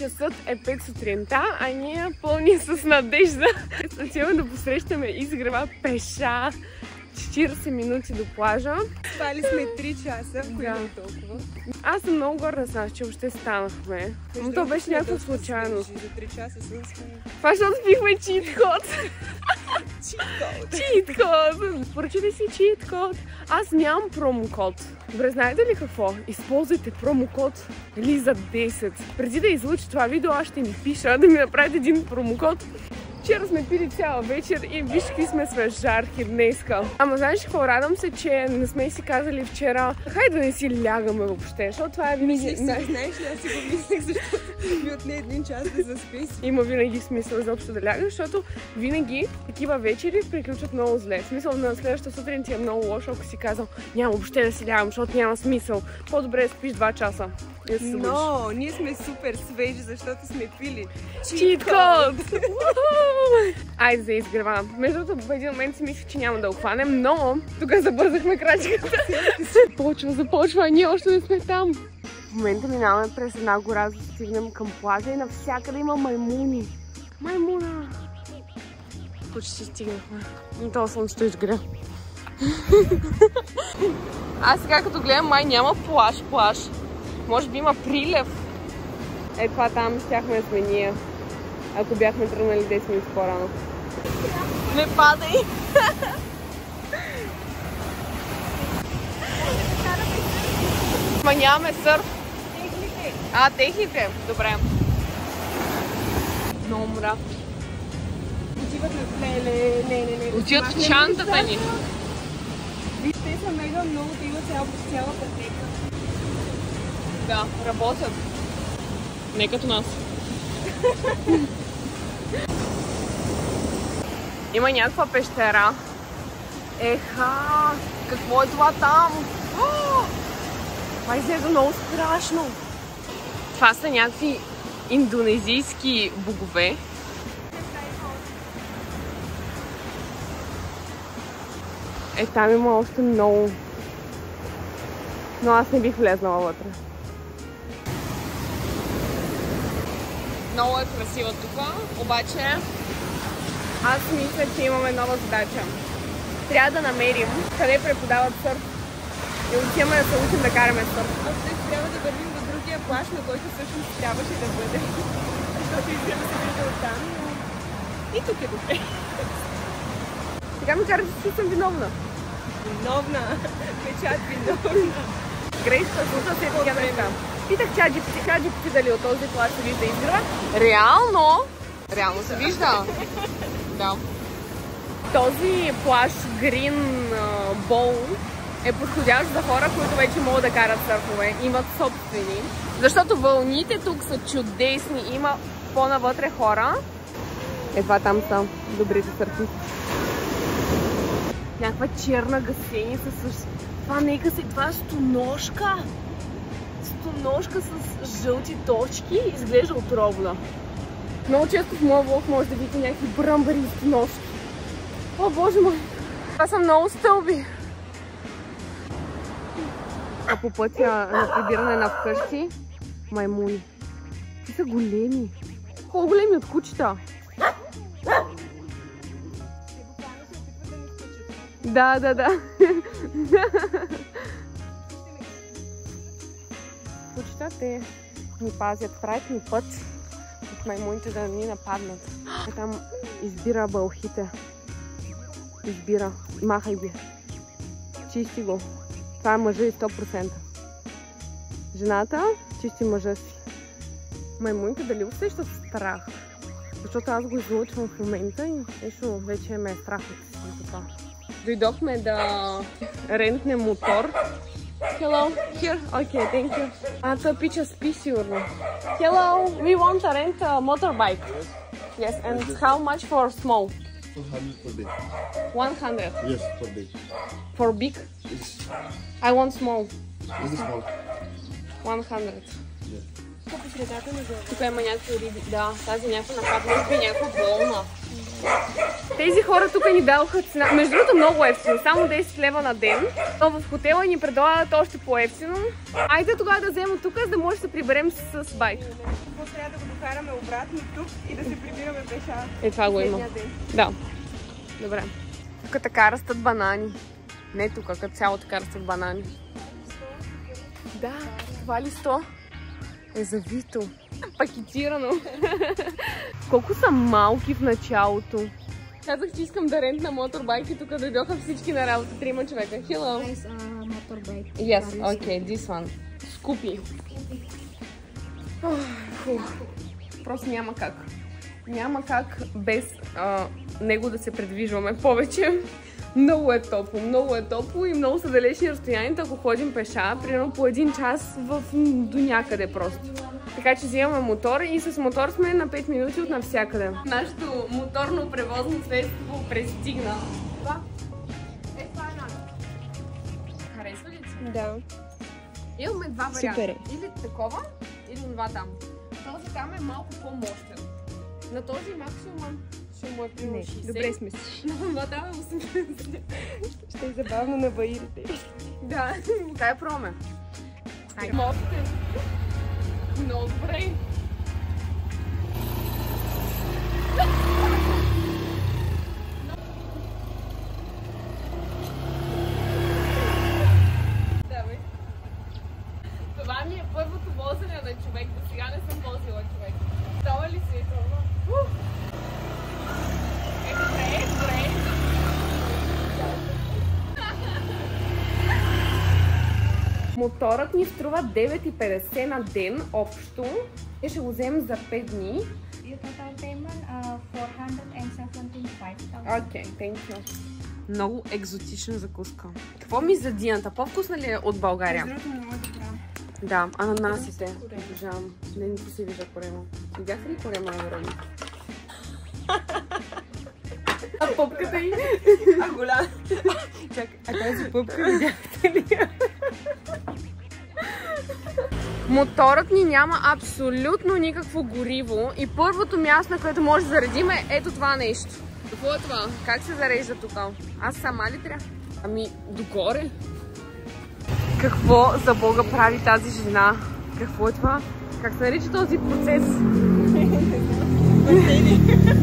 Часът е 5 сутринта, а ние пълни с надежда. Отиваме да посрещаме изгрева пеша. 40 минути до плажа. Спали сме 3 часа, кои да толкова. Аз съм много горда с нас, че въобще станахме. Но то беше някаква случайност. За 3 часа сме. Това защото спихме чит код. Чит код. Поръчайте си чит код. Аз нямам промокод. Добре, знаете ли какво? Използвайте промокод Лиза10. Преди да излучи това видео, аз ще ни пиша да ми направите един промокод. Вчера сме пили цяла вечер и виж какви сме свежарки днеска. Ама знаеш какво? Радвам се, че не сме си казали вчера хайде да не си лягаме въобще, защото това е винаги... Знаеш ли, аз си го мислех, защото ми отне един час да заспи. Има винаги смисъл изобщо да лягаш, защото винаги такива вечери приключват много зле. Смисъл на следващата сутрин ти е много лошо, ако си казал няма въобще да си лягам, защото няма смисъл. По-добре да спиш 2 часа. Но, ние сме супер свежи, защото сме пили чит код! Айде за изгрева. Между другото, в един момент си мислих, че няма да охванем, но тук забързахме крачката. Започва, а ние още не сме там. В момента минаваме през една гора, за да стигнем към плажа и навсякъде има маймуни. Маймуна! Почти стигнахме. Но това слънцето изгря. Аз сега като гледам, май няма плаж. Може би има прилев. Е, това там щяхме да сме ние, ако бяхме тръгнали 10 минути по-рано. Не падай! Ма нямаме сърф. техните. А, техните? Добре. Много мрак. Отиват на... Не. Отиват в чантата ни. Вижте, са мега много, да има цяла пътека. Да, работят. Не като нас. Има някаква пещера. Еха! Какво е това там? Това изглежда много страшно. Това са някакви индонезийски богове. Е, там има още много. Но аз не бих влезнала вътре. Много е красиво тук, обаче аз мисля, че имаме нова задача. Трябва да намерим къде преподават сърф и отиваме да се учим да караме сърф. А днес трябва да вървим до другия плаж, на който всъщност трябваше да бъде. Защото изглежда се вижда оттам, но и тук е добре. Сега ми карате, че съм виновна. Виновна! Печат виновна! Грешка, слуша се тя неща. Питах ChatGPT дали от този плаж се вижда изгрева. Реално се вижда. Да. Този плаж Green Bowl е подходящ за хора, които вече могат да карат сърфове. Имат собствени. Защото вълните тук са чудесни. Има по-навътре хора. Едва там са добрите сърфисти. Някаква черна гасеница с... Това не е гасеница, това е стоножка. Стоножка с жълти точки. Изглежда отровна. Много често в моя влог може да видите някакви бръмбари и стоножки. О, боже мой! Това са много стълби. А по пътя на прибиране на вкъщи маймуни. Те са големи. По-големи от кучета. Да. Кучета те ни пазят, правят ни път от маймуните да ни нападнат. Там избира бълхите. Избира. Махай ги. Чисти го. Това е мъжа и 100%. Жената чисти мъжа си. Маймуните дали усещат страх? Защото аз го излъчвам в момента и нещо вече ме е страх от това. Дойдохме да рентнем мотор. Hello, here. Okay, thank you. Това пича спи сигурно. Hello, we want to rent a motorbike. Yes, and how much for small? 100 per day. 100? Yes, per day. For big? Yes. I want small. This is small. 100. Yes. Тук има някакви риби. Да, тази някаква нападна, може би някаква болна. Тези хора тук ни дадоха цена. Между другото много ефтино, само 10 лева на ден. Но в хотела ни предлагат още по-ефтино. Айде тогава да вземем тук, за да може да се приберем с байк. Какво трябва да го караме обратно тук и да се прибираме пеша. Е, това го има. Да. Добре. Тук така растат банани. Не тук, като цяло така растат банани. Да, това листо е завито. Пакетирано. Колко са малки в началото. Казах, че искам да рентна моторбайк и тук дойдоха всички на работа. 3 човека. Hello. Nice motorbike. Yes, okay, this one. Скупи. Просто няма как. Няма как без него да се предвижваме повече. Много е топло и много са далечни разстоянията, ако ходим пеша, примерно по 1 час до някъде просто. Така че взимаме мотор и с мотор сме на 5 минути от навсякъде. Нашето моторно превозно средство пристигна. Това е нашето. Харесва ли ти? Да. Имаме 2 варианта. Супер. Или такова, или това там. Този там е малко по-мощен. На този максимум ще му е примерно 60. Добре сме си. Това там е 80. Ще е забавно на баирите. Да, дай пробваме. Мостите. Много добре. Давай. Това ми е първото возене на човек. До сега не съм возила човек. Това ли си? Добре. Моторът ни струва 9,50 на ден общо. И ще го вземем за 5 дни. Your total payment 475,000. Окей, thank you. Много екзотична закуска. Какво ми за дината? По-вкусна ли е от България? Здравето ми е много добра. Да, ананасите. Обожавам. Не ни се вижда корема. Видяхте ли корема на Вероника? А попката й? А голям. Чакай, а тази пъпка видяхте ли? Моторът ни няма абсолютно никакво гориво и първото място, на което може да заредим е ето това нещо. Какво е това? Как се зарежда тук? Аз сама ли трябва? Ами, догоре. Какво за Бога прави тази жена? Какво е това? Как се нарича този процес?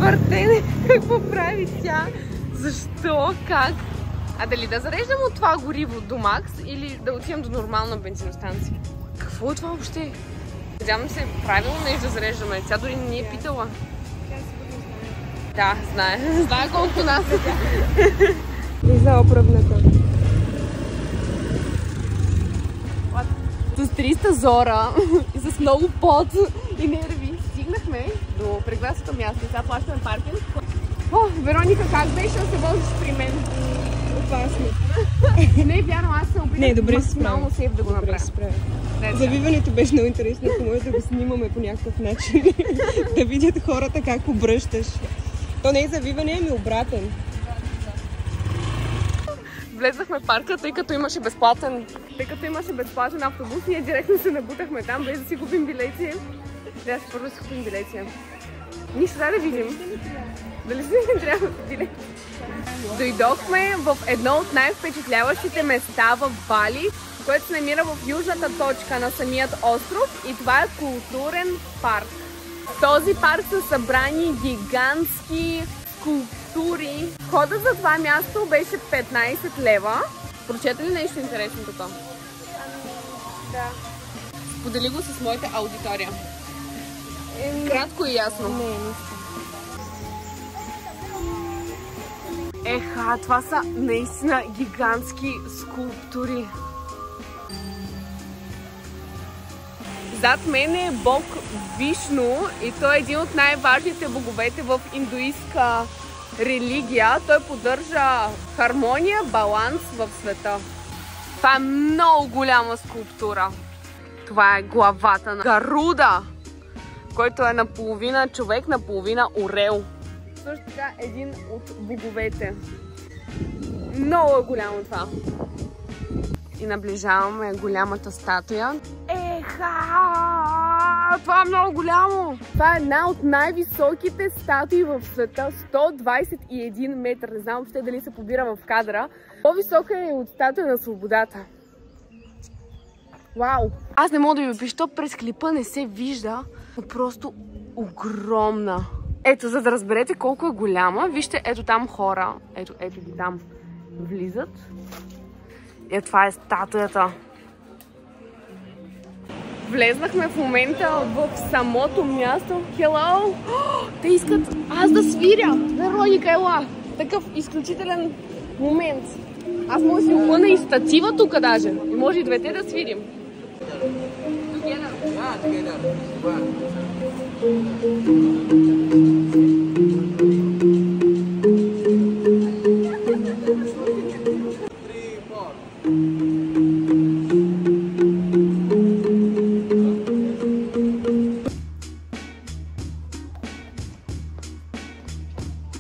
Въртене. Какво прави тя? Защо? Как? А дали да зареждам от това гориво до макс или да отидем до нормална бензиностанция? Какво е това въобще? Надявам се правилно нещо да зареждаме. Тя дори не ни е питала. Да, знае. Знае колко нас. И за оправната. С 300 зора и с много пот и нерви стигнахме до прекрасното място. Сега плащаме паркинг. О, Вероника, как беше да се возиш при мен? Опасно. Не е вярно, аз се опитах максимално сейф да го направя. Завиването беше много интересно, ако може да го снимаме по някакъв начин. Да видят хората как обръщаш. То не е завиване, ами обратен. Влезнахме в парка, тъй като имаше безплатен автобус, ние директно се набутахме там, без да си купим билети. Трябва първо да си купим билети. Нищо, да видим. Дали си не трябва билети? Дойдохме в едно от най-впечатляващите места в Бали, което се намира в южната точка на самият остров и това е културен парк. В този парк са събрани гигантски скулптури. Входът за това място беше 15 лева. Прочете ли нещо интересно тук? Да. Сподели го с моята аудитория. Кратко и ясно. Не, нищо. Еха, това са наистина гигантски скулптури. Зад мен е бог Вишну и той е един от най-важните боговете в индуистка религия. Той поддържа хармония, баланс в света. Това е много голяма скулптура. Това е главата на Гаруда, който е наполовина човек, наполовина орел. Също така един от боговете. Много е голямо това. И наближаваме голямата статуя. Еха! Това е много голямо! Това е една от най-високите статуи в света. 121 метра. Не знам въобще дали се побира в кадра. По-висока е от статуя на свободата. Вау! Аз не мога да ви опиша, през клипа не се вижда, Просто огромна. Ето, за да разберете колко е голяма, вижте, ето там хора. Ето ги там влизат. Ето това е статуята. Влезнахме в момента в самото място. Hello! Те искат аз да свиря. Вероника, ела! Такъв изключителен момент. Аз може да си опъна и статива тук даже. И може и двете да свирим.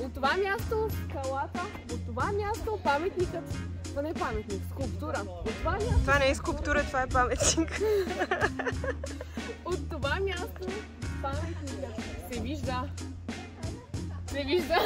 От това място скалата, от това място паметникът. Това не е паметник, скулптура. От това място... Това не е скулптура, това е паметник. От това място паметникът се вижда. Се вижда.